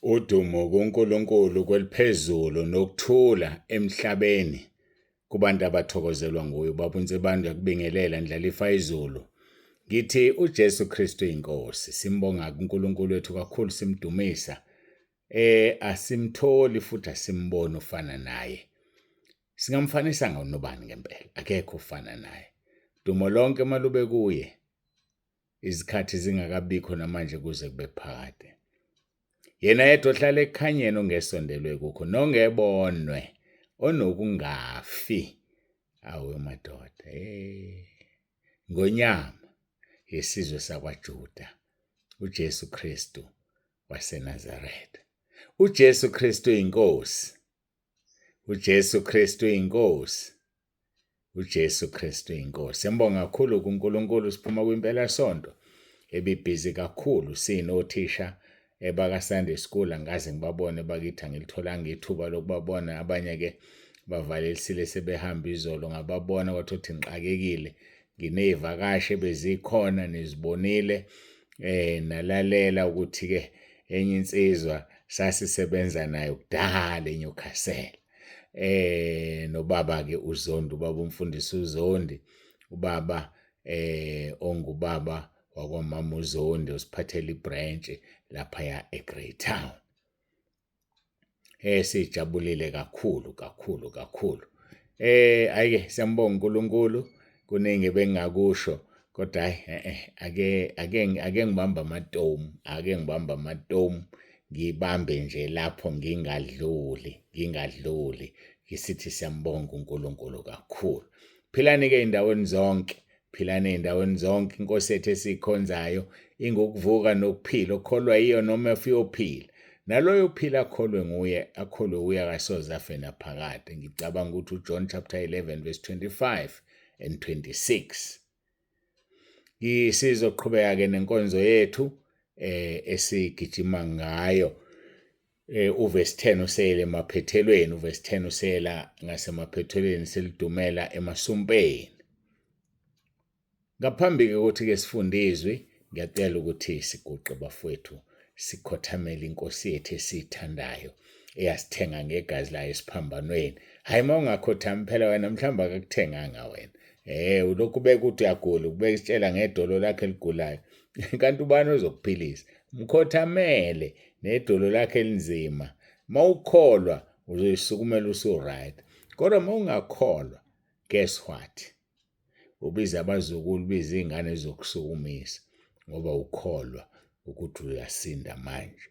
Udumo kuNkulunkulu kweliphezulu nokuthula emhlabeni kubantu abathokozelwa nguye. Ubaba uNsibanda yakubingelela ndlalifa izulu. Ngithi uJesu Kristu inkosi. Simbonga uNkulunkulu wethu kakhulu, simdumisa. Asimtholi futhi asimboni ufana naye. Singamfanisa nobani ngempela? Akekho ufana naye. Dumo lonke malube kuye. Izikhathi zingakabikho namanje kuze kube phakade. Yena yedwa ohlala ekukhanyeni ongesondelwe kukho, nongebonwe, onokungafi. Awe madoda, ngonyama yesizwe sakwaJuda, uJesu Kristu waseNazaretha. uJesu Kristu inkosi. uJesu Kristu inkosi. uJesu Kristu inkosi. Siyambonga kakhulu kuNkulunkulu, siphuma kwimpela sonto ebibhizi kakhulu sinothisha baka Sunday School. Angaze ngibabone bakithi, angilitholanga ithuba lokubabona. Abanye ke bavalelisile sebehamba izolo, ngababona kwathi uthi ngixakekile. Nginezivakashi bezikhona, nizibonile, nalalela ukuthi ke enye insizwa sasisebenza nayo kudala eNyukhasela. Nobaba ke uZondi, ubaba umfundisi uZondi, ubaba ongubaba wakwamama uZondi osiphathela ibranch lapha eGreytown. Sijabulile kakhulu kakhulu kakhulu. Ayike siyambonga uNkulunkulu, kuningi bengakusho kodwa ake ngibamba amatomu, ngibambe nje lapho ngingadluli ngisithi siyambonga uNkulunkulu kakhulu. Philani ke endaweni zonke, inkosi yethu esikhonzayo ingokuvuka nokuphila, okholwa iyo noma uyophila. Naloyo uphila akholwe nguye akasoze afe naphakade. Ngicabanga ukuthi uJohn chapter 11 verse 25 and 26. Sizoqhubeka ke nenkonzo yethu esigijima ngayo. Uverse 10 useyele emaphethelweni, uverse 10 useyela ngasemaphethelweni, selidumela emasumpeni. Ngaphambi kokuthi ke sifundizwe, ngiyacela ukuthi siguqe bafowethu, sikhothamele inkosi yethu esithandayo eyasithenga ngegazi layo esiphambanweni. Hayi mawungakhothami phela wena mhlamba akakuthenganga wena. Ulokhu beka ukuthi uyagula, ubeka isitshela ngedolo lakhe eligulayo. Kanti ubani ozokuphilisa? Mkhothamele nedolo lakhe elinzima. Mawukholwa uzoyisukumela usu-right. Kodwa mawungakholwa, guess what? Ubiza abazukulu, ubiza izingane zokusukumisa ngoba ukholwa ukuthi uyasinda manje.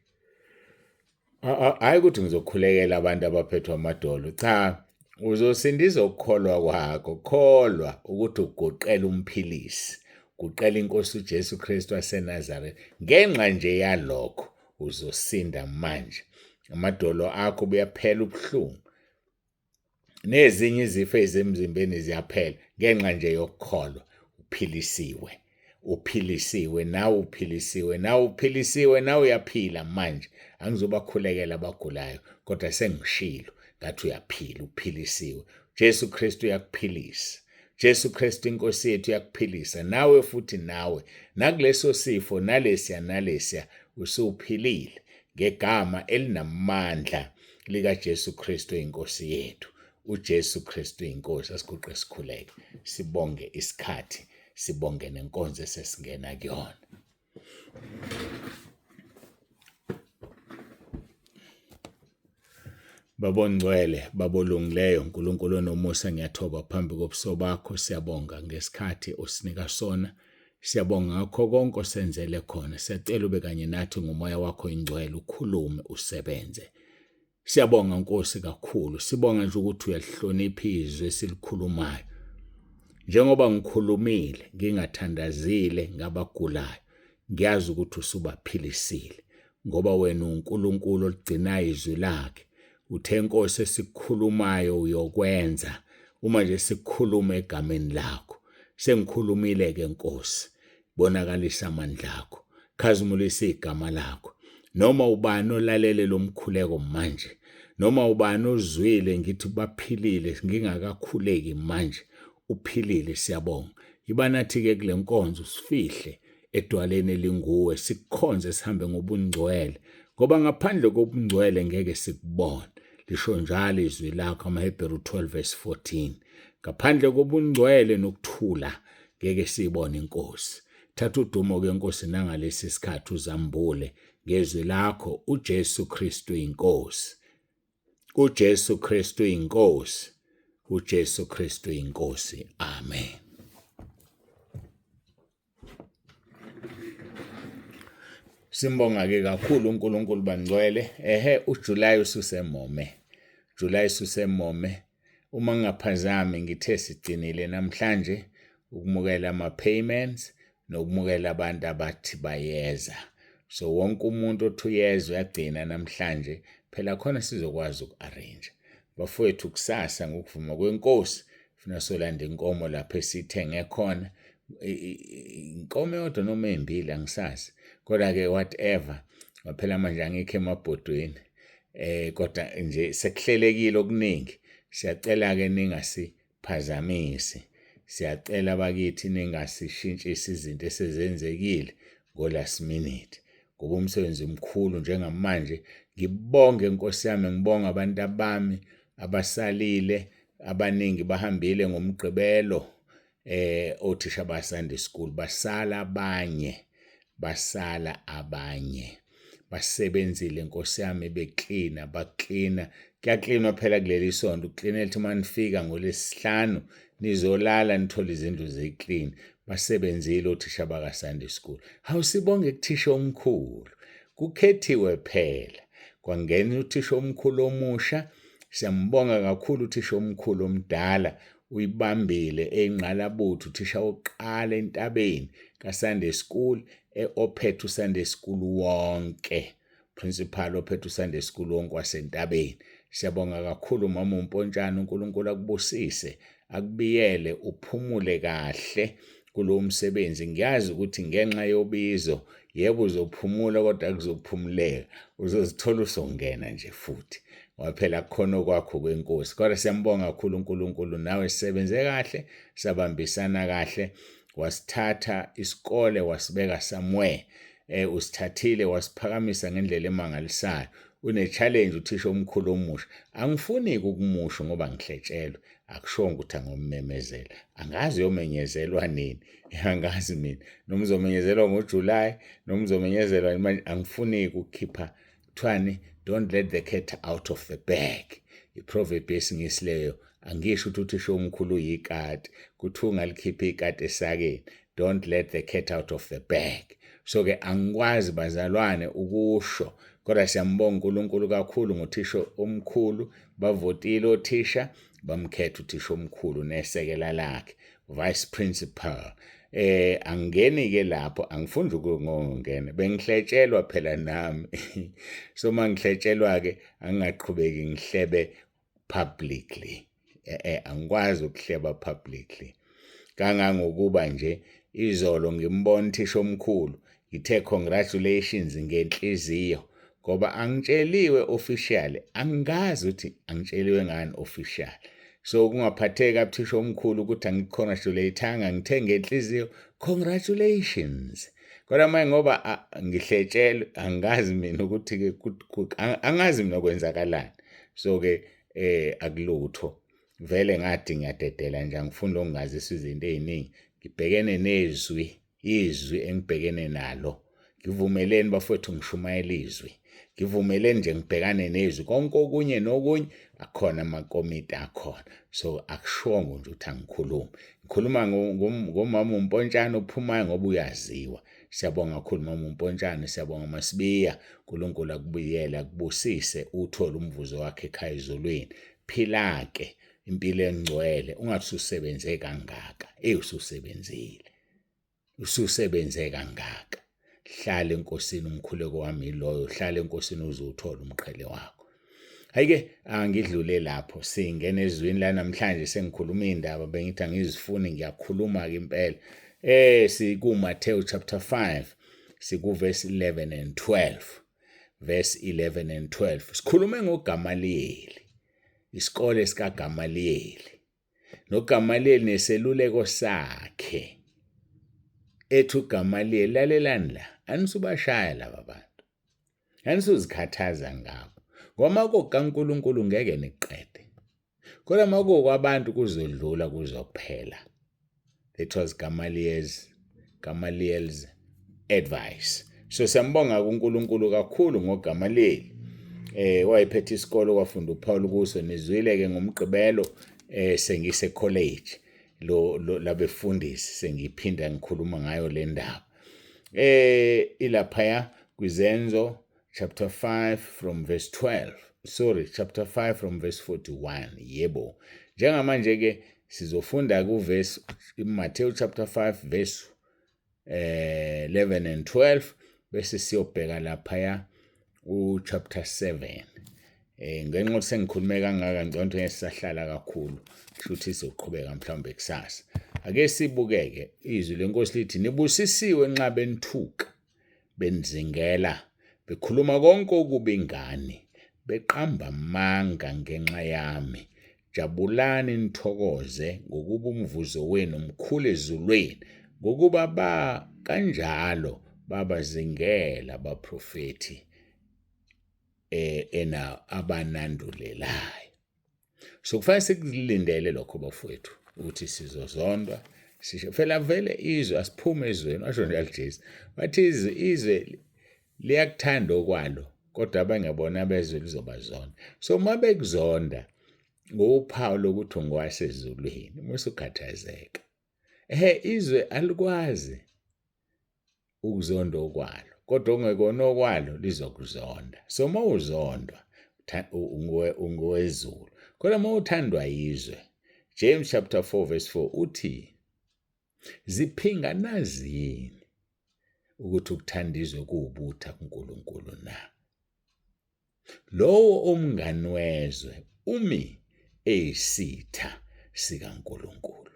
Hayi ukuthi ngizokhulekela abantu abaphethwe amadolo. Cha, uzosindisa ukukholwa kwakho. Kholwa ukuthi ugoqela umphilisi, ugoqela inkosi uJesu Kristu waseNazaretha. Ngenxa nje yalokho uzosinda manje. Amadolo akho buyaphela ubuhlungu. Nezinye izifo ezemzimbeni ziyaphela ngenxa nje yokukholwa. Uphilisiwe, nawe uyaphila manje. Angizobakhulekela abagulayo, kodwa sengishilo ngathi uyaphila, uphilisiwe. Jesu Kristu uyakuphilisa. Jesu Kristu inkosi yethu uyakuphilisa. Nawe futhi nawe, nakuleso sifo nalesiya usuphilile ngegama elinamandla likaJesu Kristu inkosi yethu. uJesu Kristu inkosi. Asiguqe sikhuleke, sibonge isikhathi, sibonge nenkonzo esesingena kuyona. Babongcwele, babolungileyo, uNkulunkulu onomusa, ngiyathoba phambi kobuso bakho. Siyabonga ngesikhathi osinika sona. Siyabonga ngakho konke osenzele khona. Siyacela ube kanye nathi ngomoya wakho ingcwele, ukhulume, usebenze. Siyabonga Nkosi kakhulu. Sibonga nje ukuthi uyalihlonipha izwi esilikhulumayo. Njengoba ngikhulumile, ngingathandazile ngabagulayo, ngiyazi ukuthi usubaphilisile ngoba wena uNkulunkulu oligcinayo izwi lakhe. Uthe Nkosi esikhulumayo uyokwenza. Uma nje sikhuluma egameni lakho, sengikhulumile ke Nkosi, bonakalisa amandla akho, khazimulisa igama lakho. Noma ubani olalele lo mkhuleko manje, noma ubani ozwile ngithi baphilile ngingakakhuleki manje, uphilile. Siyabonga. Yiba nathi ke kule nkonzo usifihle edwaleni elinguwe, sikukhonze sihambe ngobungcwele, ngoba ngaphandle kobungcwele ngeke sikubone. Lisho njalo izwi lakho, amaHebheru 12:14. Ngaphandle kobungcwele nokuthula ngeke siyibone inkosi. Thatha udumo ke Nkosi nangalesi sikhathi uzambule ngezwi lakho. uJesu Kristu inkosi. uJesu Kristu inkosi. uJesu Kristu inkosi. Amen. Simbonga ke kakhulu uNkulunkulu bangcwele. uJulayi ususemome. July ususemome. Uma ngingaphazami ngithe sigcinile namhlanje ukumukela ama-payments nokumukela abantu abathi bayeza. So wonke umuntu othi uyeza uyagcina namhlanje, phela khona sizokwazi uku-arrange. Bafowethu kusasa ngokuvuma kwenkosi funa solanda inkomo lapho esithenge khona. Inkomo yodwa noma ezimbili angisazi. Kodwa ke whatever, phela manje angikho emabhodweni. Kodwa nje sekuhlelekile okuningi. Siyacela ke ningasiphazamisi. Siyacela bakithi ningasishintshisi izinto esezenzekile ngo-last minute. Ngoba umsebenzi mkhulu njengamanje. Ngibonge Nkosi yami, ngibonga abantu abami abasalile, abaningi bahambile ngomgqibelo. Othisha ba-Sunday school basala abanye. Basebenzile Nkosi yami beklina, baklina. Kuyaklinwa phela kuleli sonto, uklinela ethi manifika ngoLwesihlanu nizolala nithole izindlu ziklini. Basebenzile othisha baka-Sunday school. Sibonge kuthisha omkhulu. Kukhethiwe phela. Kwangena uthisha omkhulu omusha. Siyambonga kakhulu uthisha omkhulu omdala. Uyibambile eyingqalabutho, uthisha wokuqala entabeni ka-Sunday school, ophethe uSunday school wonke. Principal ophethe uSunday school wonke wasentabeni. Siyabonga kakhulu Mama uMpontshane, uNkulunkulu akubusise, akubiyele, uphumule kahle kulo msebenzi. Ngiyazi ukuthi ngenxa yobizo yebo uzophumula kodwa kuzophumuleka. Uzozithola usongena nje futhi. Waphela khona kwakho kwenkosi. Kodwa siyambonga kakhulu uNkulunkulu, nawe sisebenze kahle, sabambisana kahle. Wasithatha isikole wasibeka somewhere. Usithathile wasiphakamisa ngendlela emangalisayo. Une-challenge uthisha omkhulu omusha. Angifuni ukumusho ngoba ngihletshelwe. Akushongo ukuthi angomemezela. Angazi yomenyezelwa nini. Angazi mina. Noma uzomenyezelwa ngoJulayi, noma uzomenyezelwa manje. Angifuni ukukhipha kuthiwani, don't let the cat out of the bag. Iproverb yesingisileyo. Angisho ukuthi uthisha omkhulu uyikati. Kuthiwa ungalikhipha ikati esakeni. Don't let the cat out of the bag. So ke angikwazi bazalwane ukusho. Kodwa siyambonga uNkulunkulu kakhulu ngothisha omkhulu. Bavotile othisha, bamkhetha uthisha omkhulu nesekela lakhe, vice principal. Angeni ke lapho, angifuni ukungena. Bengihletshelwa phela nami. So mangihletshelwa ke angingaqhubeki ngihlebe publicly. Angikwazi ukuhleba publicly. Kangangokuba nje izolo ngimbona uthisha omkhulu, ngithe congratulations ngenhliziyo. Ngoba angitsheliwe officially, angazi ukuthi angitsheliwe ngani official. So kungaphatheka uthisha omkhulu ukuthi angicongratulateanga, ngithe ngenhliziyo congratulations. Kodwa manje ngoba ngihletshelwe, angazi mina ukuthi ke angazi mina kwenzakalani. So ke akulutho. Vele ngathi ngiyadedela nje, angifuni ukungazisa izinto eziningi. Ngibhekene izwi engibhekene nalo. Ngivumeleni bafowethu ngishumayela izwi. Ngivumeleni nje ngibhekane nezwi. Konke okunye nokunye akhona amakomiti akhona. So akushongo nje ukuthi angikhuluma. Ngikhuluma ngomama uMpontshane ophumayo ngoba uyaziwa. Siyabonga kakhulu Mama uMpontshane, siyabonga Masibiya. uNkulunkulu akubuyele akubusise, uthole umvuzo wakhe ekhaya ezulwini. Phila-ke impilo engcwele, ungathi usebenze kangaka. Ususebenze kangaka. Hlala enkosini, umkhuleko wami iloyo. Hlala enkosini uzothola umqhele wakho. Hayike angidlule lapho. Singena ezwini la namhlanje sengikhuluma indaba bengithi angizifuni, ngiyakhuluma ke impela. SikuMateyu chapter 5, sikuverse 11 and 12. Verse 11 and 12. Sikhulume ngoGamaliyeli. Isikole sikaGamaliyeli. NoGamaliyeli neseluleko sakhe. ethi uGamaliyeli, lalelani la, anisubashaya laba bantu, anisuzikhathaza ngabo, ngoba makoko kaNkulunkulu ngeke niqede, kodwa makoko abantu kuzodlula kuzophela. That was Gamaliel's advice. So siyambonga kuNkulunkulu kakhulu ngoGamaliyeli, wayephethe isikole wafunda uPaul kuso. Nizwile-ke ngomgqibelo sengise college labefundisi, sengiphinda ngikhuluma ngayo le ndaba. Ilaphaya kwiZenzo chapter 5 from verse 12. Chapter 5 from verse 41. Yebo. Njengamanje-ke sizofunda kuverse Matthew chapter 5 verse 11 and 12, bese siyobheka laphaya chapter 7. Ngenxa yokuthi sengikhulume kangaka ngconto ngesisahlala kakhulu, futhi sizoqhubeka mhlawumbe kusasa. Ake sibukeke izwi lenkosi lithi, nibusisiwe nxa benithuka, benizingela, bekhuluma konke okubi ngani, beqamba amanga ngenxa yami. Jabulani nithokoze ngokuba umvuzo wenu mkhulu ezulwini, ngokuba kanjalo babazingela abaprofethi abanandulelayo. So kufanele sikulindele lokho bafowethu ukuthi sizozondwa. Phela vele izwe asiphume ezweni, washo njalo Jesu wathi izwe liyakuthanda okwalo, kodwa abangabona bezwe lizobazonda. So uma bekuzonda ngophawu lokuthi ungowasezulwini, musukhathazeka. Izwe alikwazi ukuzonda okwalo, kodwa ungekona okwalo lizokuzonda. So uma uzondwa ungowezulu, kodwa uma uthandwa izwe, James chapter 4 verse 4 uthi, ziphinga nazini ukuthi ukuthanda izwe kuwubutha kuNkulunkulu na. Lowo omngani wezwe umi eyisitha sikaNkulunkulu,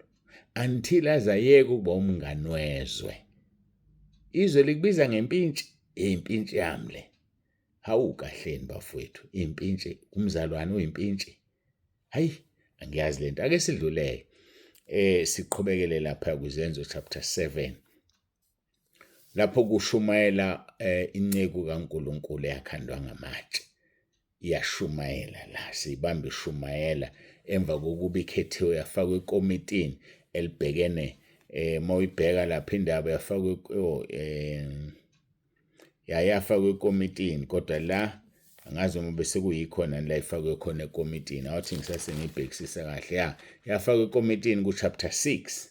until azayeke ukuba umngani wezwe. Izwe likubiza ngempintshi, impintshi yami le. Hawu kahleni bafowethu, impintshi, umzalwane uyimpintshi. Hayi, angiyazi lento. Ake sidluleke. Siqhubekele lapha kuZenzo chapter 7. Lapho kushumayela inceku kaNkulunkulu yakhandwa ngamatshe. Iyashumayela la, sibambe ishumayela emva kokuba ikhethiwe yafakwa ekomitini elibhekene mawuyibheka lapha indaba yafakwa yafakwa ekomitini, kodwa la angazi uma bese kuyikhona la ifakwe khona ekomitini. Awuthi ngisase ngibhekisisa kahle, yafakwa ekomitini ku chapter 6,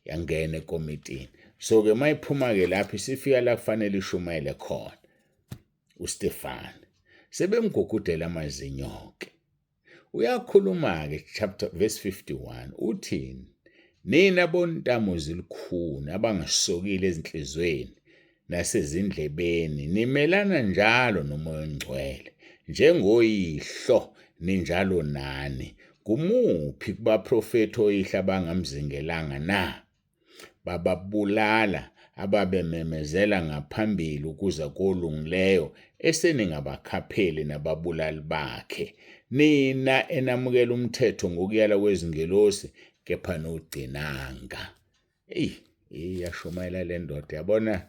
yangena ekomitini. So ke mayiphuma-ke lapho isifika la kufanele ishumayele khona uStefane, sebemgugudela amazinyo-ke. Uyakhuluma-ke chapter verse 51 uthini, nina bontamo zilikhuni abangasokile ezinhlizweni nasezindlebeni, nimelana njalo nomoya ongcwele, njengoyihlo ninjalo nani. Kumuphi kubaprofethi oyihlo abangamzingelanga na? Bababulala ababememezela ngaphambili ukuza kolungileyo, eseningabakhapheli nababulali bakhe. Nina enamukela umthetho ngokuyala kwezingelosi, kepha nogcinanga. Iyashumayela le ndoda, yabona.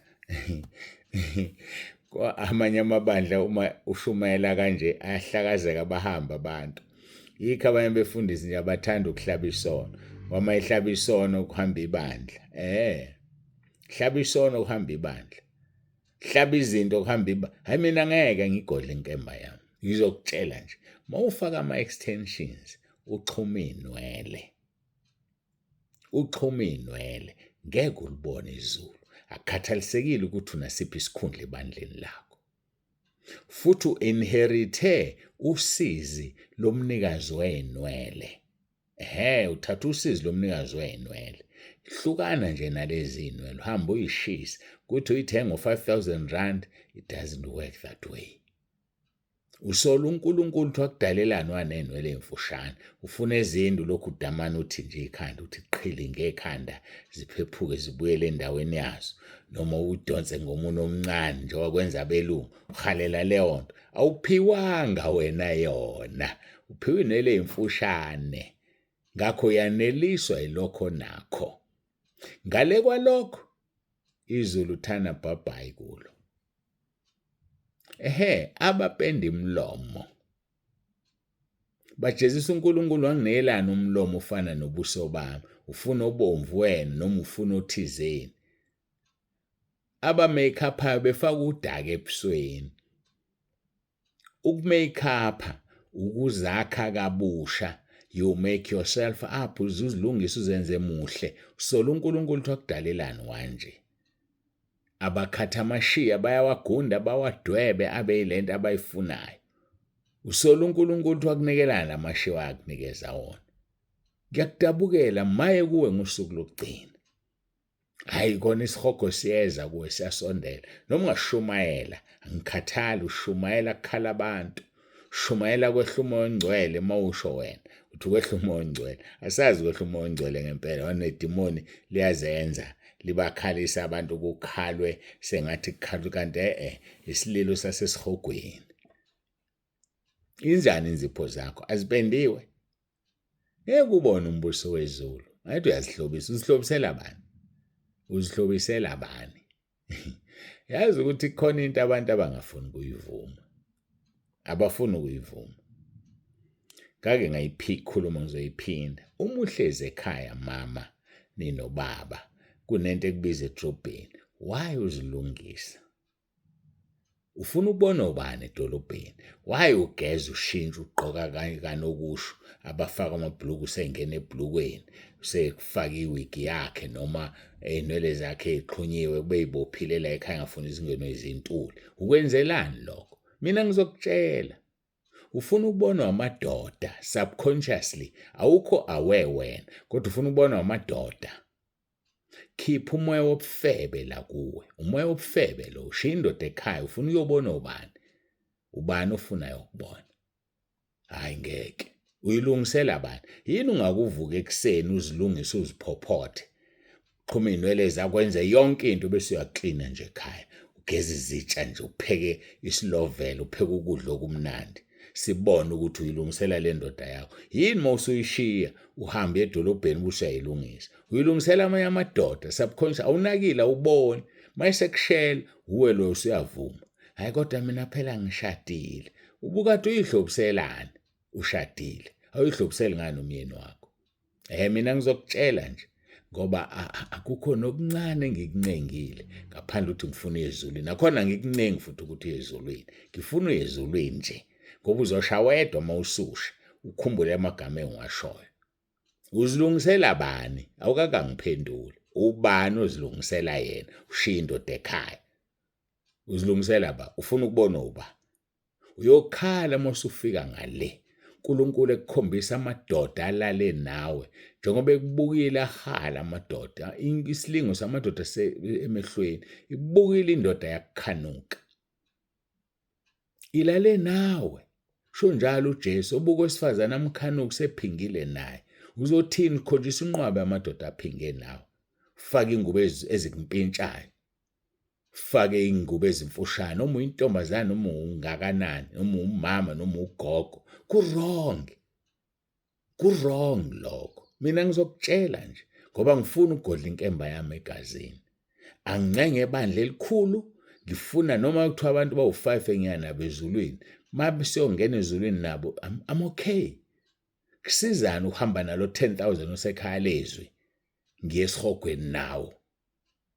Amanye amabandla uma ushumayela kanje ayahlakazeka bahamba abantu. Yikho abanye befundisi nje abathanda ukuhlaba isono. Wama ihlaba isono ukuhamba ibandla. Hlaba isono ukuhamba ibandla. Hlaba izinto ukuhamba ibandla. Hayi mina ngeke ngigodle inkemba yami. Ngizokutshela nje. Mawufaka ama-extensions, uxhuma inwele. Uxhuma inwele, ngeke ulibone izulu. Akhathalisekile ukuthi unasiphi isikhundla ebandleni lakho. Futhi u-inherithe usizi lomnikazi wey'nwele. Uthatha usizi lomnikazi wey'nwele. Hlukana nje nalezi inwele, hamba uyishise. Kuthi uyithenga ngo-5,000 rand, it doesn't work that way. Usola uNkulunkulu uthi wakudalelani waney'nwele ey'mfushane. Ufuna ezindu lokhu udamana uthi nje ikhanda, uthi qhili ngekhanda ziphephuke zibuyele endaweni yazo. Noma udonse ngomuno omncane nje wakwenza abelungu, uhalela leyo nto. Awuphiwanga wena yona, uphiwe inwele ey'mfushane. Ngakho yaneliswa yilokho nakho. Ngale kwalokho izulu thana bhabhayi kulo. Abapenda imlomo bajezisa uNkulunkulu wanginelani umlomo ufana nobuso bami, ufuna obomvu wena noma ufuna othizeni. Aba-make-uphayo befaka udaka ebusweni. Uku-make-upha ukuzakha kabusha, you make yourself up, uzilungisa uzenze muhle. Sola uNkulunkulu uthi wakudalelani wanje. Abakhatha amashiya bayawagunda bawadwebe abe yilento abayifunayo. Usola uNkulunkulu uthi wakunikelani amashiya akunikeza wona. Ngiyakudabukela maye kuwe ngosuku lokugcina. Hayi kona isihogo siyeza kuwe siyasondela. Noma ungashumayela, angikhathali ushumayela kukhala abantu. Shumayela kwehla umoya ongcwele mawusho wena. Uthi kwehla umoya ongcwele. Asazi kwehla umoya ongcwele ngempela. Wanedimoni liyazenza. Libakhalisa abantu kukhalwe sengathi kukhalwe kanti isililo sasesihogweni. Injani inzipho zakho? Azipendiwe? Kubona umbuso wezulu. Ngathi uyazihlobisa. Uzihlobisela bani? Uzihlobisela bani? Yazi ukuthi khona into abantu abangafuni ukuyivuma. Abafuni ukuyivuma. Ngake ngayikhuluma ngizoyiphinda. Uma uhlezi ekhaya mama ninobaba kunento ekubiza edrobheni, why uzilungisa? Ufuna ukubona ubani edolobheni? Why ugeza ushintsha ugqoka kanokusho abafaka amabhuluku sengena ebhlukweni sekufaka iwigi yakhe noma inwele zakhe ezixhunyiwe kube yibophilela ekhaya ngafuna izingeno ezintuli. Ukwenzelani lokho? Mina ngizokutshela. Ufuna ukubonwa amadoda subconsciously, awukho aware wena, kodwa ufuna ukubonwa amadoda. Khipha umoya wobufebe la kuwe. Umoya wobufebe lo ushiya indoda ekhaya ufuna uyobona ubani? Ubani ofunayo ukubona? Hayi ngeke. Uyilungisela bani? Yini ungakuvuka ekuseni uzilungise uziphopothe. Qhuma inwele zakho wenze yonke into bese uyaklina nje ekhaya. Ugeza izitsha nje upheke isilovela upheke ukudla okumnandi. Sibone ukuthi uyilungisela le ndoda yakho. Yini mawusuyishiya uhambe edolobheni busayilungisa. Uyilungisela amanye amadoda subconscious awunakile ubone. Mayisekushela uwe lo usuyavuma. Hayi kodwa mina phela ngishadile. Ubukade uyihlobiselani? Ushadile. Awuyihlobiseli ngani umyeni wakho? Mina ngizokutshela nje ngoba akukho nokuncane ngikuncengile ngaphandle ukuthi ngifuna izulu. Nakhona ngikuncengi futhi ukuthi ezulwini. Ngifuna ezulwini nje. Ngoba uzosha wedwa mawususha ukhumbule amagama engiwashoyo. Uzilungisela bani? Awukakangiphenduli. Ubani ozilungisela yena? Ushiya indoda ekhaya. Uzilungisela ba? Ufuna ukubona uba? Uyokhala mosufika ngale. uNkulunkulu ekukhombisa amadoda alale nawe njengoba ekubukile ahala amadoda. Isilingo samadoda emehlweni. Ibukile indoda yakukhanuka. Ilale nawe. Sho njalo uJesu obuka wesifazana amkhanuka sephingile naye. Uzothini khonjisa inqwabe amadoda aphinge nawe? Faka ingubo ezikumpintshayo. Fake ingubo ezimfushane noma uyintombazana noma ungakanani noma umama noma ugogo. Ku-wrong lokho. Mina ngizokutshela nje ngoba ngifuna ukugodla inkemba yami egazini. Angincenge ebandla elikhulu. Ngifuna noma kuthiwa abantu bawu5 enyana bezulwini mabe siyongena ezulwini nabo I'm okay. Kusizana ukuhamba nalo 10,000 osekhaya lezwi ngiye esihogweni nawo.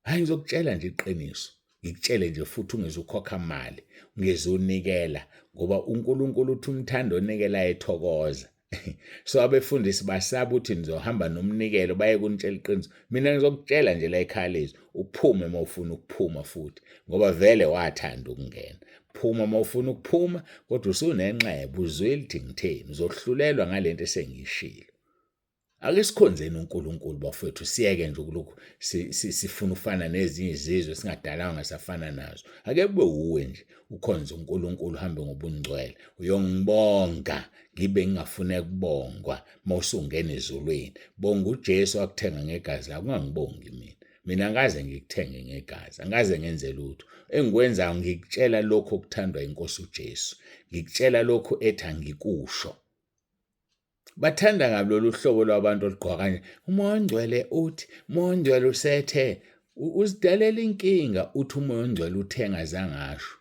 Hayi ngizokutshela nje iqiniso. Ngikutshele nje futhi ungezukhokha imali, ungezunikela ngoba uNkulunkulu uthi umthanda onikela ethokoza. So abefundisi basaba uthi nizohamba nomnikelo baye kunitshela iqiniso. Mina ngizokutshela nje la ekhaya lezwi uphume mawufuna ukuphuma futhi ngoba vele wathanda ukungena. Phuma mawufuna ukuphuma kodwa usunenxeba uzwe lithi ngitheni uzohlulelwa ngalento esengishilo. Ake sikhonzeni uNkulunkulu bafowethu siyeke nje ukulokhu sifuna ufana nezinye izizwe singadalanga ngasafana nazo. Ake kube uwe nje ukhonze uNkulunkulu uhambe ngobungcwele. Uyongibonga ngibe ngingafuna ukubongwa mawusungena ezulwini. Bonga uJesu akuthenga ngegazi lakho ungangibongi mina. Mina angaze ngikuthenge ngegazi, angaze ngenze lutho. Engikwenzayo ngikutshela lokho okuthandwa inkosi uJesu. Ngikutshela lokho ethi angikusho. Bathanda ngabe lolu hlobo lwabantu olugqoka kanje. Umoya ongcwele uthi, umoya ongcwele usethe. Uzidalela inkinga uthi umoya ongcwele uthenga zangasho.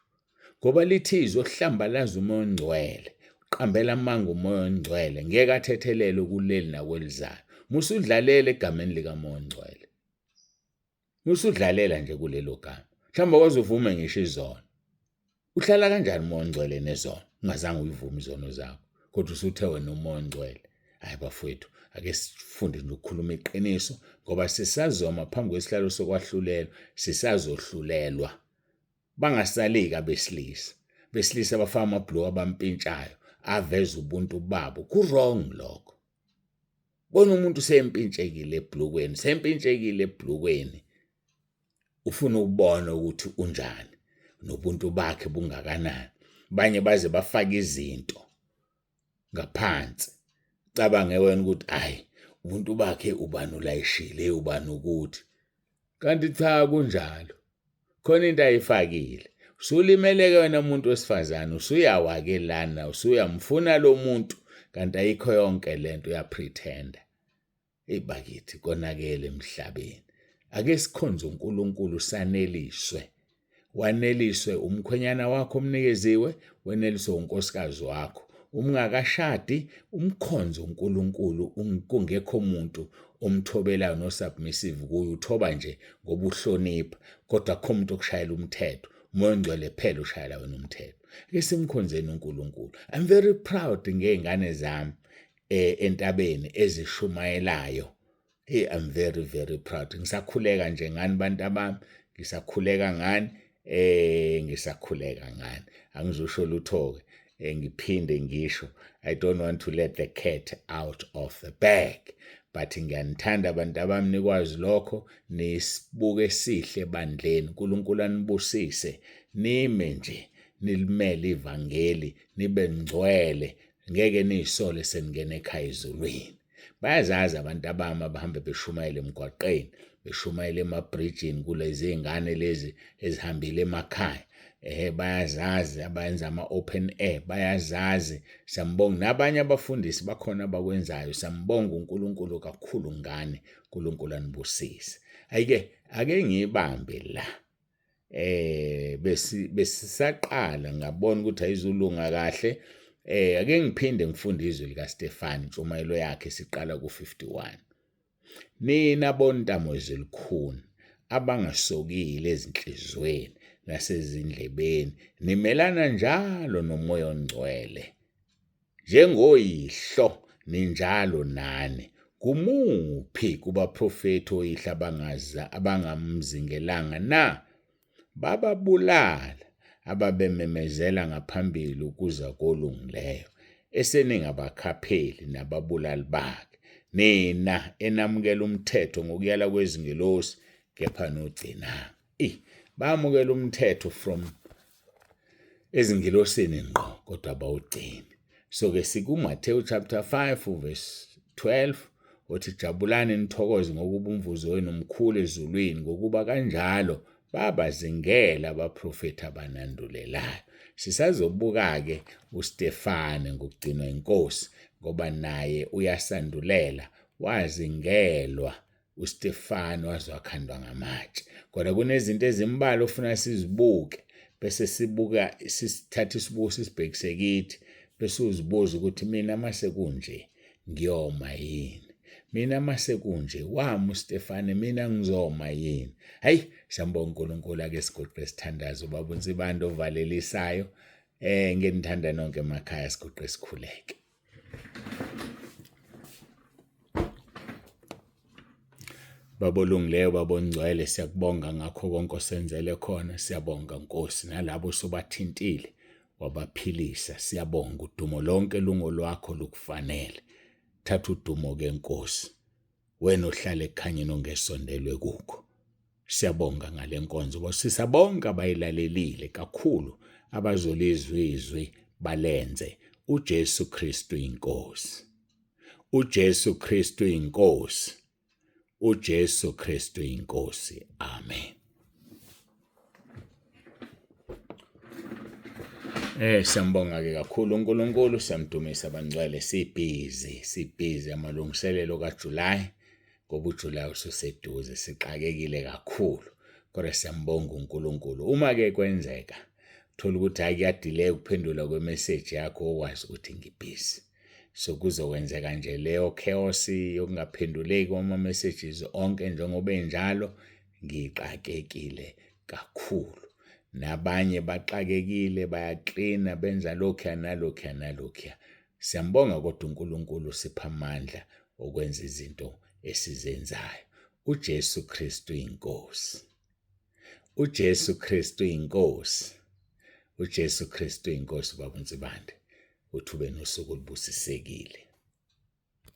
Ngoba lithi izohlambalaza umoya ongcwele, uqambela amanga umoya ongcwele, ngeke athethelele kuleli nakwelizayo. Musudlalela egameni likamoya ongcwele. Musudlalela nje kulelo gama. Mhlawumbe kwaze uvume ngisho izono. Uhlala kanjani umoya ongcwele nezono? Ungazange uyivume izono zakho. Kodwa usuthe wena umoya ongcwele. Hayi bafowethu, ake sifunde nje ukukhuluma iqiniso ngoba sisazoma phambi kwesihlalo sokwahlulela, sisazohlulelwa. Bangasaliki abesilisa. Besilisa bafaka amabhuluku abampintshayo, aveza ubuntu babo. Ku-wrong lokho. Bona umuntu sempintshekile ebhlukweni. Ufuna ukubona ukuthi unjani, nobuntu bakhe bungakanani. Banye baze bafaka izinto ngaphansi. Cabange wena ukuthi hayi ubuntu bakhe ubani ulayishile, ubani ukuthi. Kanti cha kunjalo. Khona into ayifakile. Usulimeleke wena umuntu wesifazane, usuyawake lana, usuyamfuna lo muntu kanti ayikho yonke lento uyapretenda. Bakithi konakele emhlabeni. Ake sikhonze uNkulunkulu saneliswe. Waneliswe umkhwenyana wakho omnikeziwe, waneliswe unkosikazi wakho. Umngakashadi umkhonze uNkulunkulu, kungekho umuntu omthobelayo no-submissive kuye, uthoba nje ngoba uhlonipha, kodwa akho umuntu okushayela umthetho. Umoya ongcwele phela ushayela wena umthetho. Ake simkhonzeni uNkulunkulu. I'm very proud ngey'ngane zami entabeni ezishumayelayo. I'm very, very proud. Ngisakhuleka nje ngani bantu bami, ngisakhuleka ngani, Angizusho lutho-ke, ngiphinde ngisho. I don't want to let the cat out of the bag. But ngiyanithanda abantu bami nikwazi lokho, nisibuke esihle ebandleni. uNkulunkulu anibusise, nime nje, nilimele ivangeli, nibe ngcwele, ngeke niy'sole seningena ekhaya ezulwini. Bayazazi abantu abami abahambe beshumayela emgwaqeni, beshumayela emabhrijini kulezi ngane lezi ezihambile emakhaya. Bayazazi abayenza ama-open air, bayazazi. Siyambonga nabanye abafundisi bakhona abakwenzayo. Siyambonga uNkulunkulu kakhulu ngane. uNkulunkulu anibusise. Ake ngiyibambe la. Besisaqala ngabona ukuthi ayizulunga kahle. Ake ngiphinde ngifunde izwi likaStefani, intshumayelo yakhe siqala ku-51. Nina bontamo ezilikhuni abangasokile ezinhlizweni nasezindlebeni, nimelana njalo nomoya ongcwele. Njengoyihlo ninjalo nani. Kumuphi kubaprofethi oyihlo abangamzingelanga na? Bababulala ababememezela ngaphambili ukuza kolungileyo, eseningabakhapheli nababulali bakhe. Nina enamukela umthetho ngokuyala kwezingelosi, kepha nogcinanga. Bamukela umthetho from ezingilosini ngqo, kodwa bawugcini. So-ke sikuMathewu chapter 5 verse 12, uthi jabulani nithokoze ngokuba umvuzo wenu mkhulu ezulwini, ngokuba kanjalo babazingela abaprofethi abanandulelayo. Sisazobuka-ke uStefane ngokugcinwa inkosi, ngoba naye uyasandulela, wazingelwa uStefane waze wakhandwa ngamatshe. Kodwa kunezinto ezimbalwa ofuna sizibuke, bese sibuka, sisithatha isibuko sisibhekise kithi, bese uzibuza ukuthi mina mase kunje ngiyoma yini? Mina mase kunje wami uStefane, mina ngizoma yini? Hayi, siyambonga uNkulunkulu. Ake sigoqe sithandaze ubaba uNsibanda ovalelisayo. Ngenithanda nonke emakhaya, sigoqe sikhuleke. Baba olungileyo, Baba ongcwele, siyakubonga ngakho konke osenzele khona. Siyabonga Nkosi nalabo sobathintile wabaphilisa. Siyabonga, udumo lonke lungolwakho, lukufanele. Thatha udumo-ke Nkosi, wena ohlala ekhanyeni ongesondelwe kukho. Siyabonga ngale nkonzo, sisabonga abayilalelile kakhulu, abazolizwa izwi balenze. uJesu Kristu inkosi. uJesu Kristu inkosi. uJesu Kristu inkosi. Amen. Siyambonga-ke kakhulu uNkulunkulu, siyamdumisa abangcwele. Sibhizi amalungiselelo kaJulayi. ngoba uJulayi ususeduze, sixakekile kakhulu. Kodwa siyambonga uNkulunkulu. Uma-ke kwenzeka thola ukuthi hayi kuyadileka ukuphendula kwemeseji yakho, okwazi ukuthi ngibhizi. So kuzokwenzeka nje leyo chaos yokungaphenduleki kwama-messages onke njengoba enjalo, ngixakekile kakhulu. Nabanye baxakekile, bayaklina, benza lokhuya nalokhuya nalokhuya. Siyambonga kodwa uNkulunkulu usipha amandla okwenza izinto esizenzayo. uJesu Kristu inkosi. uJesu Kristu inkosi. uJesu Kristu inkosi, Baba uNsibande. Uthi ube nosuku olubusisekile.